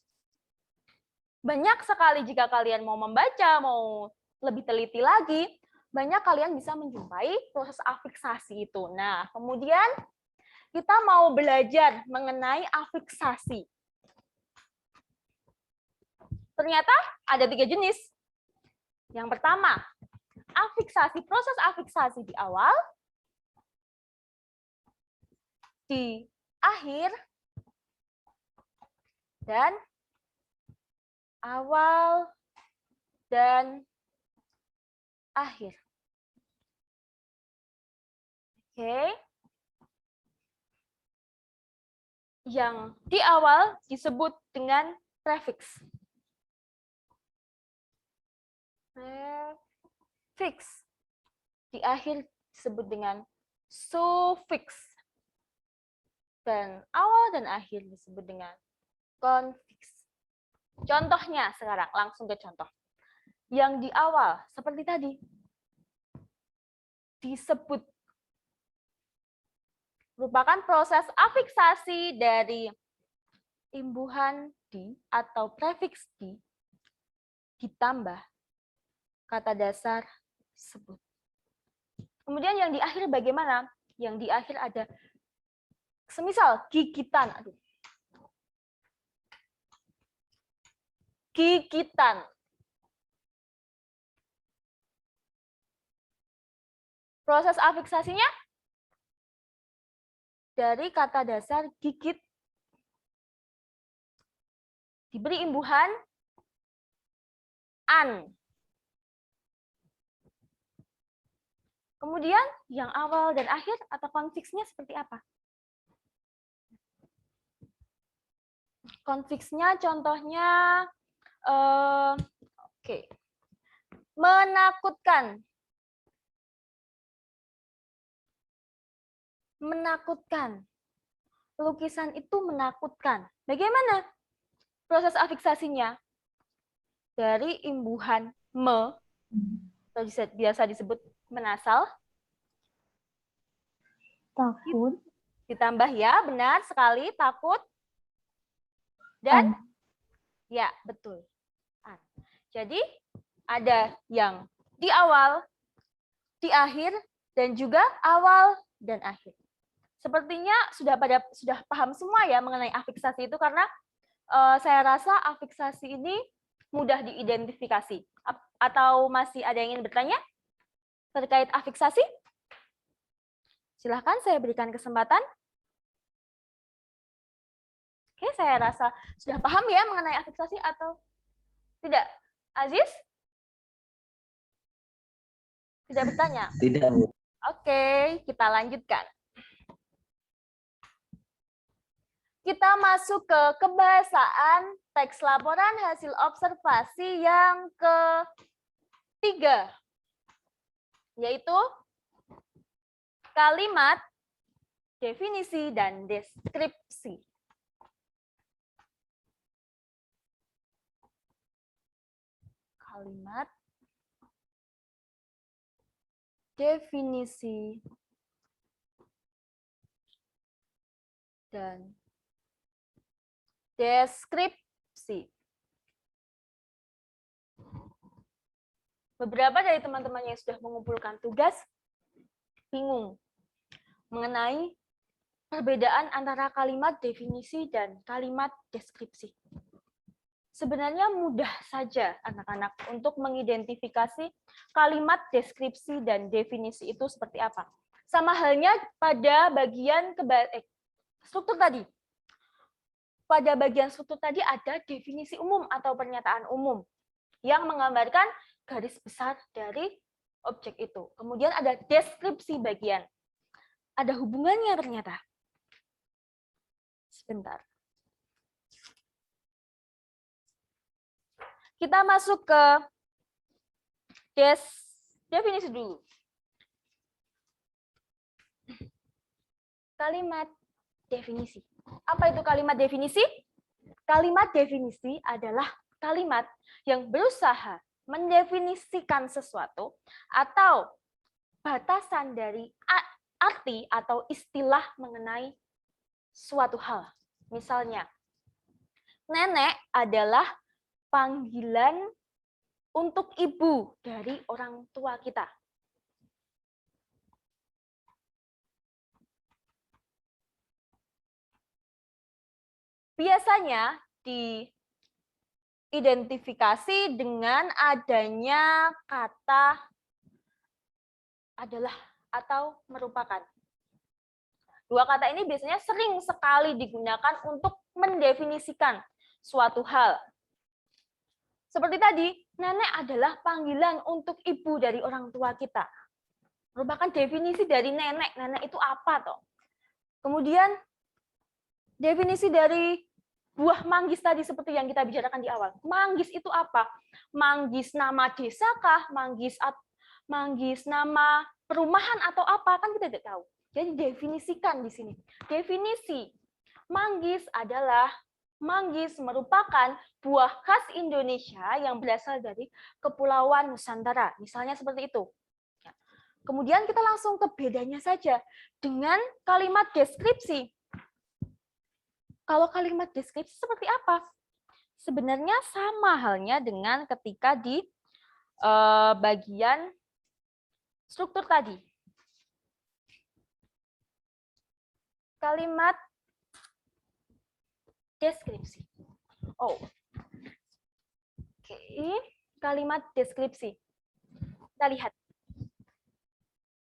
Banyak sekali jika kalian mau membaca, mau lebih teliti lagi, banyak kalian bisa menjumpai proses afiksasi itu. Nah, kemudian kita mau belajar mengenai afiksasi. Ternyata ada 3 jenis. Yang pertama, afiksasi, proses afiksasi di awal, di akhir, dan awal dan akhir. Oke. Yang di awal disebut dengan prefiks. Prefiks. Di akhir disebut dengan sufiks. Dan awal dan akhir disebut dengan konfiks. Contohnya sekarang, langsung ke contoh. Yang di awal, seperti tadi, disebut. Merupakan proses afiksasi dari imbuhan di atau prefiks di ditambah kata dasar sebut. Kemudian yang di akhir bagaimana? Yang di akhir ada semisal gigitan. Aduh. Gigitan. Proses afiksasinya dari kata dasar gigit diberi imbuhan an. Kemudian yang awal dan akhir atau konfiksnya seperti apa? Konfiksnya contohnya oke. Menakutkan. Menakutkan. Lukisan itu menakutkan. Bagaimana proses afiksasinya? Dari imbuhan me, biasa disebut menasal. Takut. Ditambah ya, benar sekali, takut. Dan ya, betul. Jadi ada yang di awal, di akhir, dan juga awal dan akhir. Sepertinya sudah paham semua ya mengenai afiksasi itu karena saya rasa afiksasi ini mudah diidentifikasi. Atau masih ada yang ingin bertanya terkait afiksasi? Silahkan saya berikan kesempatan. Oke, saya rasa sudah paham ya mengenai afiksasi atau tidak? Aziz? Tidak bertanya? Tidak, Bu. Oke, kita lanjutkan. Kita masuk ke kebahasaan teks laporan hasil observasi yang ketiga, yaitu kalimat, definisi, dan deskripsi. Kalimat, definisi, dan deskripsi. Beberapa dari teman-teman yang sudah mengumpulkan tugas bingung mengenai perbedaan antara kalimat definisi dan kalimat deskripsi. Sebenarnya mudah saja anak-anak untuk mengidentifikasi kalimat deskripsi dan definisi itu seperti apa. Sama halnya pada bagian struktur tadi. Pada bagian struktur tadi ada definisi umum atau pernyataan umum yang menggambarkan garis besar dari objek itu. Kemudian ada deskripsi bagian. Ada hubungannya ternyata. Sebentar. Kita masuk ke definisi dulu. Kalimat definisi. Apa itu kalimat definisi? Kalimat definisi adalah kalimat yang berusaha mendefinisikan sesuatu atau batasan dari arti atau istilah mengenai suatu hal. Misalnya, nenek adalah panggilan untuk ibu dari orang tua kita. Biasanya diidentifikasi dengan adanya kata adalah atau merupakan. Dua kata ini biasanya sering sekali digunakan untuk mendefinisikan suatu hal. Seperti tadi, nenek adalah panggilan untuk ibu dari orang tua kita. Merupakan definisi dari nenek. Nenek itu apa toh? Kemudian definisi dari buah manggis tadi seperti yang kita bicarakan di awal. Manggis itu apa? Manggis nama desa kah? Manggis nama perumahan atau apa? Kan kita tidak tahu. Jadi definisikan di sini. Definisi manggis adalah manggis merupakan buah khas Indonesia yang berasal dari Kepulauan Nusantara. Misalnya seperti itu. Kemudian kita langsung ke bedanya saja dengan kalimat deskripsi. Kalau kalimat deskripsi seperti apa? Sebenarnya sama halnya dengan ketika di bagian struktur tadi. Kalimat deskripsi. Oh, oke. Kalimat deskripsi. Kita lihat.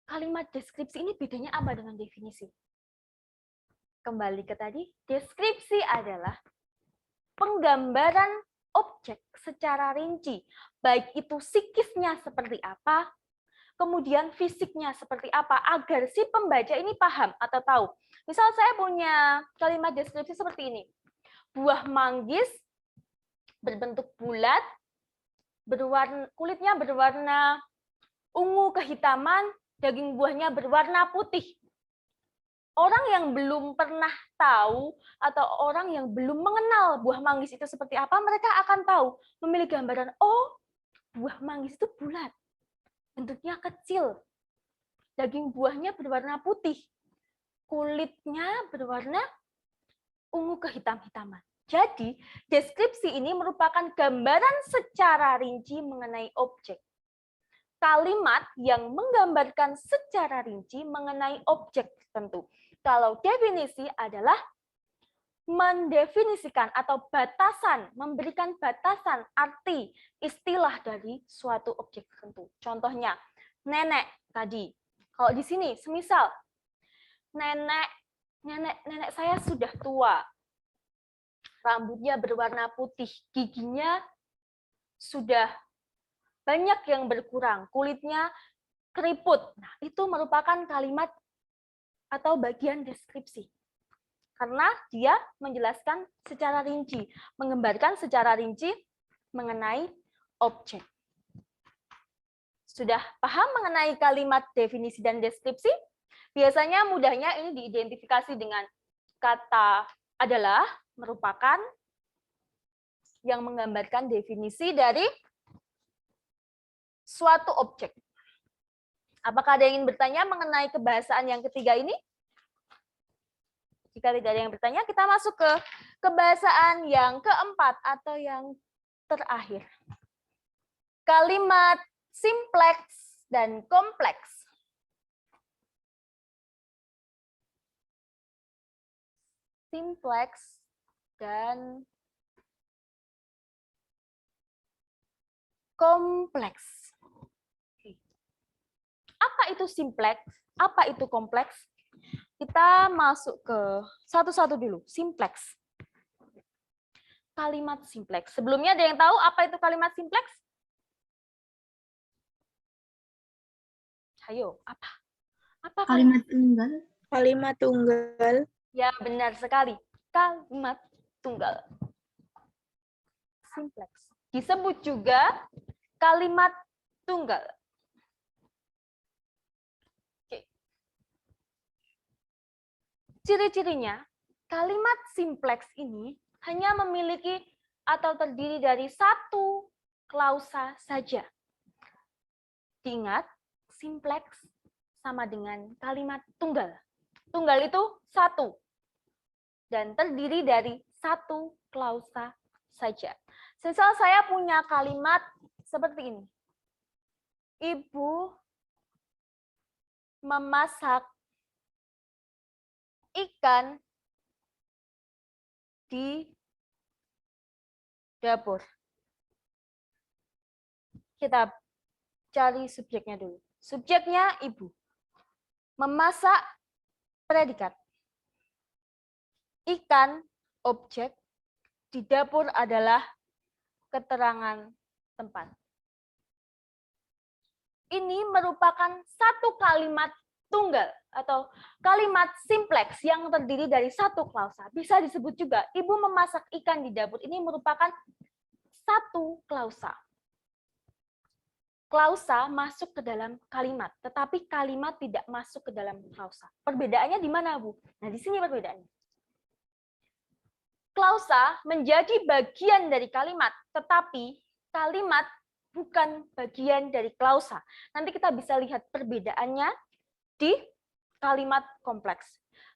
Kalimat deskripsi ini bedanya apa dengan definisi? Kembali ke tadi, deskripsi adalah penggambaran objek secara rinci, baik itu psikisnya seperti apa, kemudian fisiknya seperti apa, agar si pembaca ini paham atau tahu. Misal saya punya kalimat deskripsi seperti ini. Buah manggis berbentuk bulat, kulitnya berwarna ungu kehitaman, daging buahnya berwarna putih. Orang yang belum pernah tahu atau orang yang belum mengenal buah manggis itu seperti apa, mereka akan tahu, memiliki gambaran, oh, buah manggis itu bulat, bentuknya kecil, daging buahnya berwarna putih, kulitnya berwarna ungu kehitam-hitaman. Jadi, deskripsi ini merupakan gambaran secara rinci mengenai objek. Kalimat yang menggambarkan secara rinci mengenai objek tertentu. Kalau definisi adalah mendefinisikan atau batasan, memberikan batasan arti istilah dari suatu objek tertentu. Contohnya, nenek tadi. Kalau di sini, semisal nenek saya sudah tua, rambutnya berwarna putih, giginya sudah banyak yang berkurang, kulitnya keriput. Nah, itu merupakan kalimat atau bagian deskripsi. Karena dia menjelaskan secara rinci, menggambarkan secara rinci mengenai objek. Sudah paham mengenai kalimat definisi dan deskripsi? Biasanya mudahnya ini diidentifikasi dengan kata adalah, merupakan, yang menggambarkan definisi dari suatu objek. Apakah ada yang ingin bertanya mengenai kebahasaan yang ketiga ini? Jika tidak ada yang bertanya, kita masuk ke kebahasaan yang keempat atau yang terakhir. Kalimat simpleks dan kompleks. Simpleks dan kompleks. Apa itu simpleks? Apa itu kompleks? Kita masuk ke satu-satu dulu. Simpleks. Kalimat simpleks. Sebelumnya ada yang tahu apa itu kalimat simpleks? Ayo, apa? Apa Kalimat tunggal. Kalimat tunggal. Ya, benar sekali. Kalimat tunggal. Simpleks. Disebut juga kalimat tunggal. Ciri-cirinya, kalimat simpleks ini hanya memiliki atau terdiri dari satu klausa saja. Diingat, simpleks sama dengan kalimat tunggal. Tunggal itu satu dan terdiri dari satu klausa saja. Misal saya punya kalimat seperti ini. Ibu memasak ikan di dapur. Kita cari subjeknya dulu. Subjeknya ibu. Memasak predikat. Ikan objek. Di dapur adalah keterangan tempat. Ini merupakan satu kalimat tunggal atau kalimat simpleks yang terdiri dari satu klausa. Bisa disebut juga ibu memasak ikan di dapur. Ini merupakan satu klausa. Klausa masuk ke dalam kalimat, tetapi kalimat tidak masuk ke dalam klausa. Perbedaannya di mana, Bu? Nah, di sini perbedaannya. Klausa menjadi bagian dari kalimat, tetapi kalimat bukan bagian dari klausa. Nanti kita bisa lihat perbedaannya di kalimat kompleks.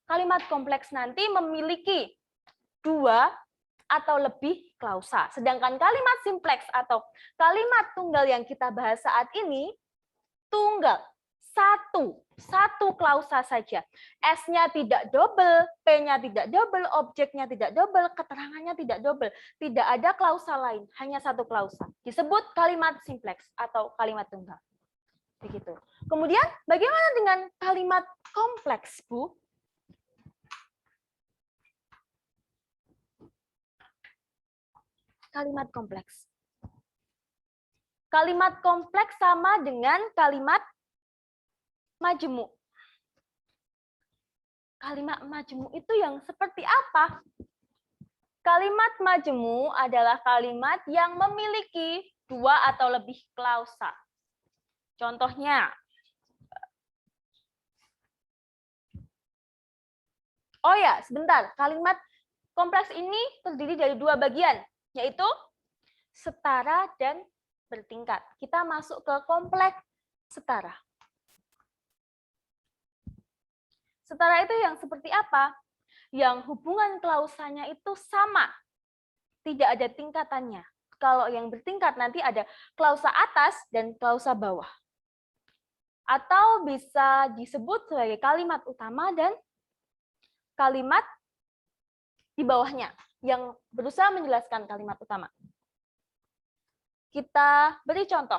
Kalimat kompleks nanti memiliki dua atau lebih klausa. Sedangkan kalimat simpleks atau kalimat tunggal yang kita bahas saat ini, tunggal. Satu klausa saja. S-nya tidak double, P-nya tidak double, objeknya tidak double, keterangannya tidak double. Tidak ada klausa lain, hanya satu klausa. Disebut kalimat simpleks atau kalimat tunggal. Begitu. Kemudian bagaimana dengan kalimat kompleks, Bu? Kalimat kompleks. Kalimat kompleks sama dengan kalimat majemuk. Kalimat majemuk itu yang seperti apa? Kalimat majemuk adalah kalimat yang memiliki dua atau lebih klausa. Contohnya, oh ya, sebentar. Kalimat kompleks ini terdiri dari dua bagian, yaitu setara dan bertingkat. Kita masuk ke kompleks setara. Setara itu yang seperti apa? Yang hubungan klausanya itu sama. Tidak ada tingkatannya. Kalau yang bertingkat nanti ada klausa atas dan klausa bawah. Atau bisa disebut sebagai kalimat utama dan kalimat di bawahnya yang berusaha menjelaskan kalimat utama. Kita beri contoh.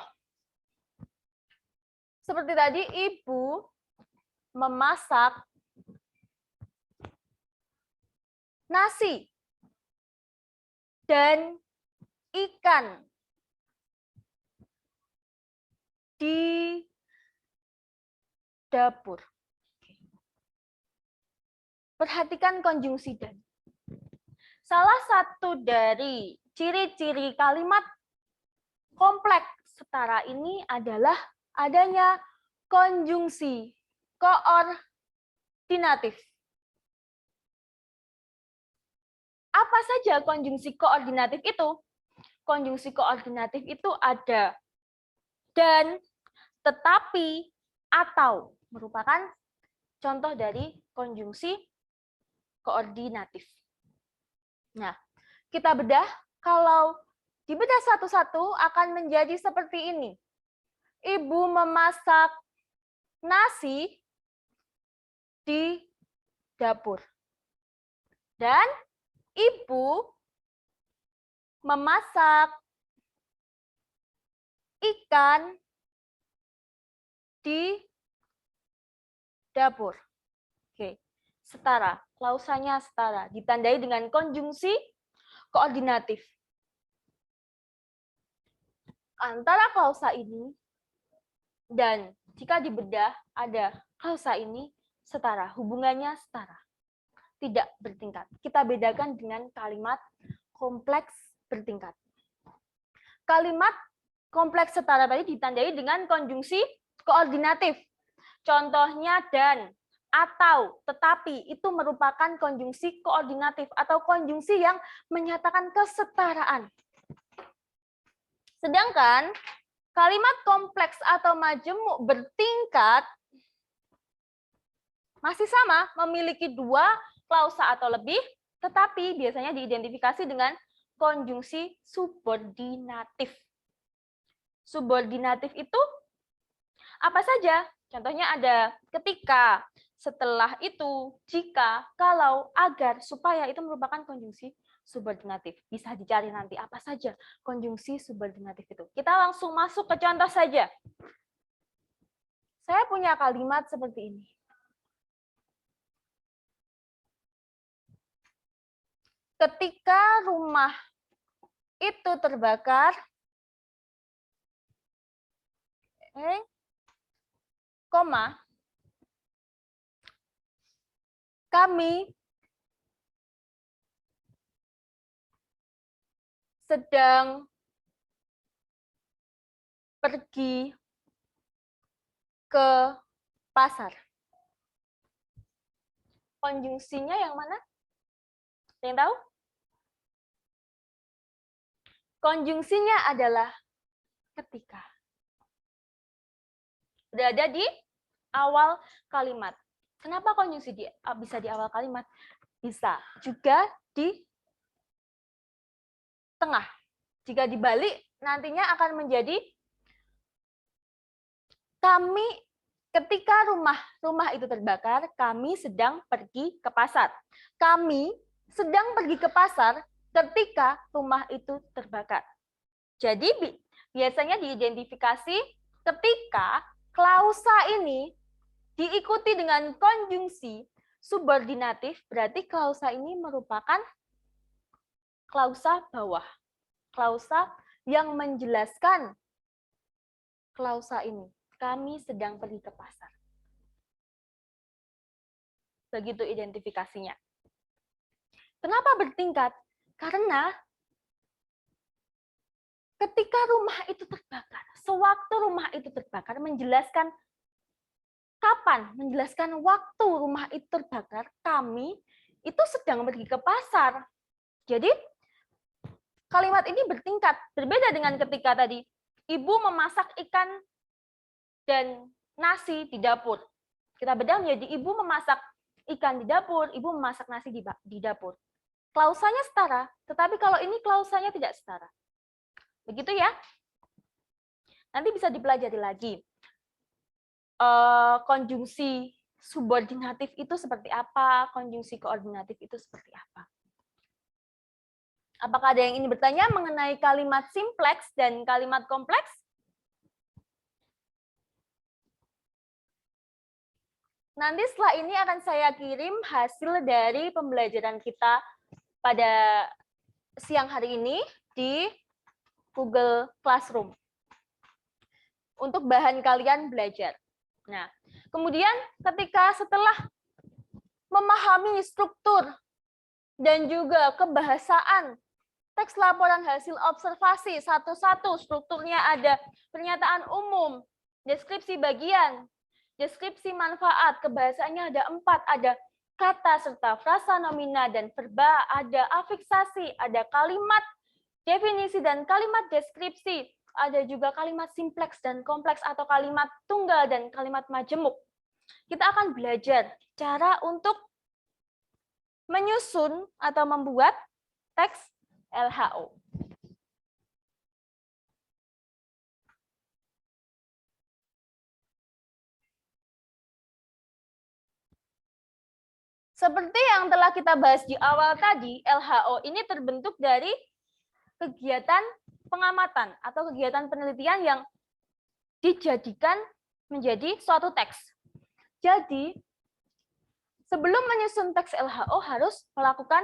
Seperti tadi, ibu memasak nasi dan ikan di dapur. Perhatikan konjungsi dan. Salah satu dari ciri-ciri kalimat kompleks setara ini adalah adanya konjungsi koordinatif. Apa saja konjungsi koordinatif itu? Konjungsi koordinatif itu ada dan, tetapi, atau merupakan contoh dari konjungsi koordinatif. Nah, kita bedah, kalau dibedah satu-satu akan menjadi seperti ini. Ibu memasak nasi di dapur. Dan ibu memasak ikan di dapur. Oke, setara. Klausanya setara. Ditandai dengan konjungsi koordinatif. Antara klausa ini dan jika dibedah ada klausa ini setara. Hubungannya setara. Tidak bertingkat. Kita bedakan dengan kalimat kompleks bertingkat. Kalimat kompleks setara tadi ditandai dengan konjungsi koordinatif. Contohnya dan, atau, tetapi, itu merupakan konjungsi koordinatif atau konjungsi yang menyatakan kesetaraan. Sedangkan kalimat kompleks atau majemuk bertingkat masih sama, memiliki dua klausa atau lebih, tetapi biasanya diidentifikasi dengan konjungsi subordinatif. Subordinatif itu apa saja? Contohnya ada ketika, setelah itu, jika, kalau, agar, supaya, itu merupakan konjungsi subordinatif. Bisa dicari nanti apa saja konjungsi subordinatif itu. Kita langsung masuk ke contoh saja. Saya punya kalimat seperti ini. Ketika rumah itu terbakar, kami sedang pergi ke pasar. Konjungsinya yang mana? Ada yang tahu? Konjungsinya adalah ketika. Berada di awal kalimat. Kenapa konjungsi bisa di awal kalimat? Bisa juga di tengah. Jika dibalik, nantinya akan menjadi kami ketika rumah itu terbakar, kami sedang pergi ke pasar. Kami sedang pergi ke pasar ketika rumah itu terbakar. Jadi biasanya diidentifikasi ketika klausa ini diikuti dengan konjungsi subordinatif, berarti klausa ini merupakan klausa bawah. Klausa yang menjelaskan klausa ini. Kami sedang pergi ke pasar. Begitu identifikasinya. Kenapa bertingkat? Karena ketika rumah itu terbakar, sewaktu rumah itu terbakar, menjelaskan kapan, menjelaskan waktu rumah itu terbakar, kami itu sedang pergi ke pasar. Jadi, kalimat ini bertingkat, berbeda dengan ketika tadi, ibu memasak ikan dan nasi di dapur. Kita bedah menjadi ibu memasak ikan di dapur, ibu memasak nasi di dapur. Klausanya setara, tetapi kalau ini klausanya tidak setara. Begitu ya. Nanti bisa dipelajari lagi. Konjungsi subordinatif itu seperti apa, konjungsi koordinatif itu seperti apa. Apakah ada yang ingin bertanya mengenai kalimat simpleks dan kalimat kompleks? Nanti setelah ini akan saya kirim hasil dari pembelajaran kita pada siang hari ini di Google Classroom untuk bahan kalian belajar. Nah, kemudian ketika setelah memahami struktur dan juga kebahasaan teks laporan hasil observasi satu-satu, strukturnya ada pernyataan umum, deskripsi bagian, deskripsi manfaat, kebahasaannya ada 4, ada kata serta frasa nomina dan verba, ada afiksasi, ada kalimat definisi dan kalimat deskripsi, ada juga kalimat simpleks dan kompleks atau kalimat tunggal dan kalimat majemuk. Kita akan belajar cara untuk menyusun atau membuat teks LHO. Seperti yang telah kita bahas di awal tadi, LHO ini terbentuk dari kegiatan pengamatan atau kegiatan penelitian yang dijadikan menjadi suatu teks. Jadi, sebelum menyusun teks LHO harus melakukan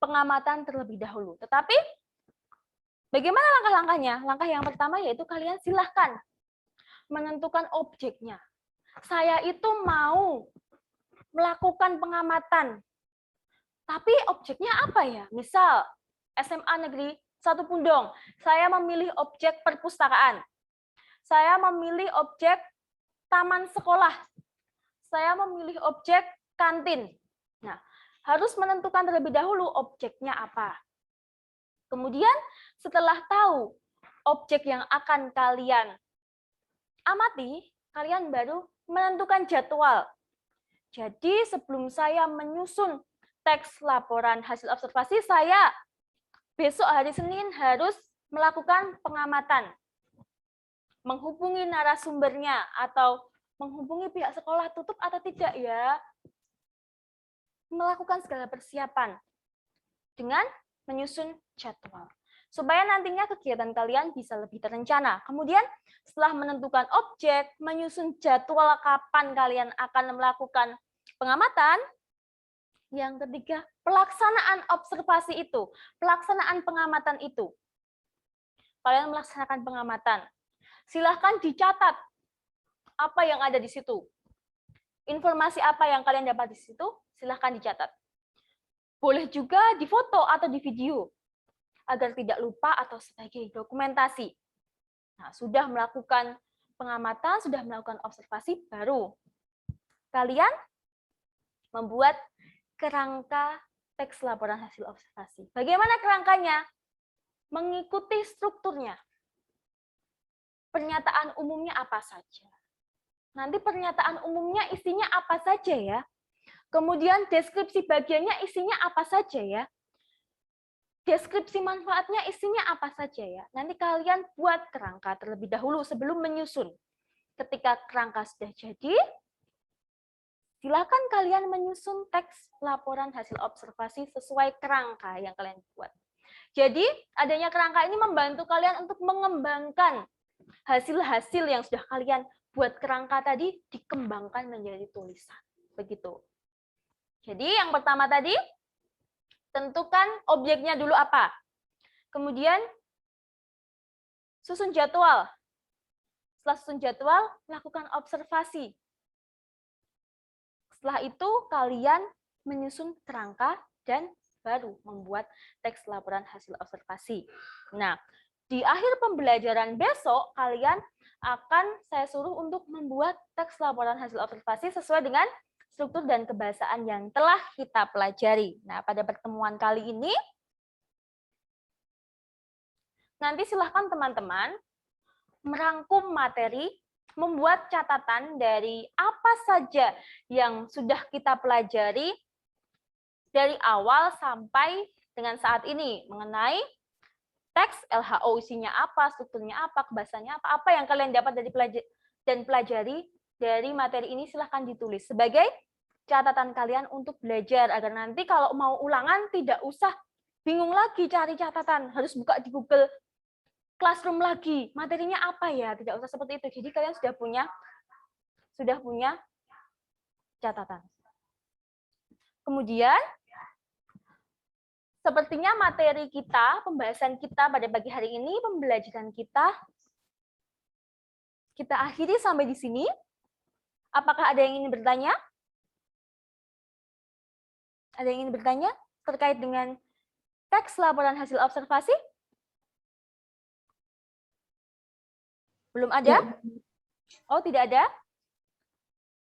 pengamatan terlebih dahulu. Tetapi, bagaimana langkah-langkahnya? Langkah yang pertama yaitu kalian silahkan menentukan objeknya. Saya itu mau melakukan pengamatan. Tapi objeknya apa ya? Misal SMA Negeri 1 Pundong, saya memilih objek perpustakaan. Saya memilih objek taman sekolah. Saya memilih objek kantin. Nah, harus menentukan terlebih dahulu objeknya apa. Kemudian setelah tahu objek yang akan kalian amati, kalian baru menentukan jadwal. Jadi sebelum saya menyusun teks laporan hasil observasi, saya besok hari Senin harus melakukan pengamatan. Menghubungi narasumbernya atau menghubungi pihak sekolah tutup atau tidak ya. Melakukan segala persiapan dengan menyusun jadwal. Supaya nantinya kegiatan kalian bisa lebih terencana. Kemudian setelah menentukan objek, menyusun jadwal kapan kalian akan melakukan pengamatan. Yang ketiga, pelaksanaan observasi itu, pelaksanaan pengamatan itu. Kalian melaksanakan pengamatan. Silahkan dicatat apa yang ada di situ. Informasi apa yang kalian dapat di situ, silahkan dicatat. Boleh juga difoto atau di video, agar tidak lupa atau sebagai dokumentasi. Nah, sudah melakukan pengamatan, sudah melakukan observasi, baru kalian membuat kerangka teks laporan hasil observasi. Bagaimana kerangkanya? Mengikuti strukturnya. Pernyataan umumnya apa saja? Nanti pernyataan umumnya isinya apa saja ya? Kemudian deskripsi bagiannya isinya apa saja ya? Deskripsi manfaatnya isinya apa saja ya? Nanti kalian buat kerangka terlebih dahulu sebelum menyusun. Ketika kerangka sudah jadi, silakan kalian menyusun teks laporan hasil observasi sesuai kerangka yang kalian buat. Jadi, adanya kerangka ini membantu kalian untuk mengembangkan hasil-hasil yang sudah kalian buat kerangka tadi, dikembangkan menjadi tulisan. Begitu. Jadi, yang pertama tadi, tentukan objeknya dulu apa. Kemudian, susun jadwal. Setelah susun jadwal, lakukan observasi. Setelah itu, kalian menyusun kerangka dan baru membuat teks laporan hasil observasi. Nah, di akhir pembelajaran besok, kalian akan saya suruh untuk membuat teks laporan hasil observasi sesuai dengan struktur dan kebahasaan yang telah kita pelajari. Nah, pada pertemuan kali ini, nanti silahkan teman-teman merangkum materi, membuat catatan dari apa saja yang sudah kita pelajari dari awal sampai dengan saat ini mengenai teks LHO isinya apa, strukturnya apa, kebahasaannya apa yang kalian dapat dari pelajari dari materi ini silahkan ditulis sebagai catatan kalian untuk belajar agar nanti kalau mau ulangan tidak usah bingung lagi cari catatan, harus buka di Google Classroom lagi. Materinya apa ya? Tidak usah seperti itu. Jadi kalian sudah punya catatan. Kemudian sepertinya materi kita, pembahasan kita pada pagi hari ini, pembelajaran kita akhiri sampai di sini. Apakah ada yang ingin bertanya? Ada yang ingin bertanya terkait dengan teks laporan hasil observasi? Belum ada? Oh, tidak ada?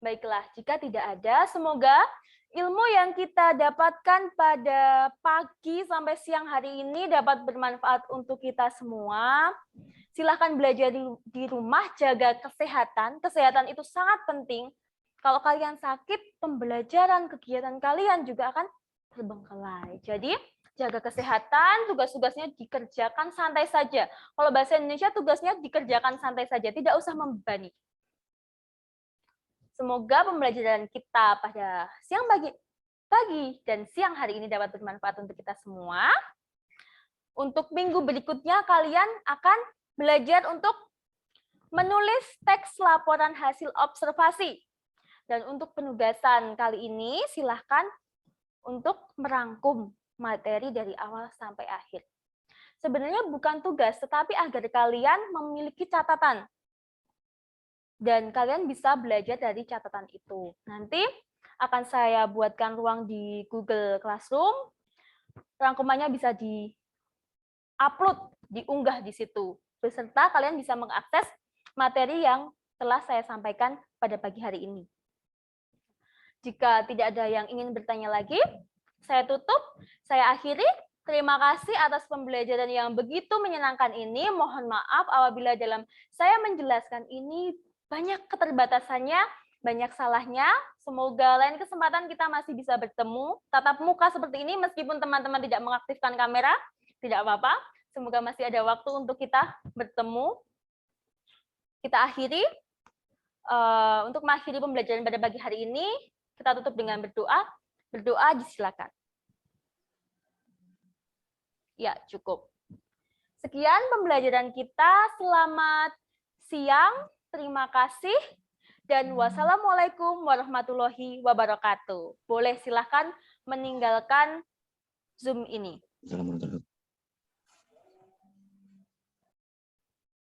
Baiklah, jika tidak ada, semoga ilmu yang kita dapatkan pada pagi sampai siang hari ini dapat bermanfaat untuk kita semua. Silahkan belajar di rumah, jaga kesehatan. Kesehatan itu sangat penting. Kalau kalian sakit, pembelajaran, kegiatan kalian juga akan terbengkalai. Jadi, jaga kesehatan, tugas-tugasnya dikerjakan santai saja. Kalau bahasa Indonesia, tugasnya dikerjakan santai saja, tidak usah membebani. Semoga pembelajaran kita pada siang pagi dan siang hari ini dapat bermanfaat untuk kita semua. Untuk minggu berikutnya, kalian akan belajar untuk menulis teks laporan hasil observasi. Dan untuk penugasan kali ini, silahkan untuk merangkum materi dari awal sampai akhir. Sebenarnya bukan tugas, tetapi agar kalian memiliki catatan. Dan kalian bisa belajar dari catatan itu. Nanti akan saya buatkan ruang di Google Classroom. Rangkumannya bisa di-upload, diunggah di situ. Beserta kalian bisa mengakses materi yang telah saya sampaikan pada pagi hari ini. Jika tidak ada yang ingin bertanya lagi, saya tutup, saya akhiri. Terima kasih atas pembelajaran yang begitu menyenangkan ini. Mohon maaf apabila dalam saya menjelaskan ini banyak keterbatasannya, banyak salahnya. Semoga lain kesempatan kita masih bisa bertemu, tatap muka seperti ini, meskipun teman-teman tidak mengaktifkan kamera, tidak apa-apa. Semoga masih ada waktu untuk kita bertemu. Kita akhiri. Untuk mengakhiri pembelajaran pada pagi hari ini, kita tutup dengan berdoa. Berdoa disilakan. Ya, cukup. Sekian pembelajaran kita. Selamat siang. Terima kasih. Dan wassalamualaikum warahmatullahi wabarakatuh. Boleh silakan meninggalkan Zoom ini. Assalamualaikum.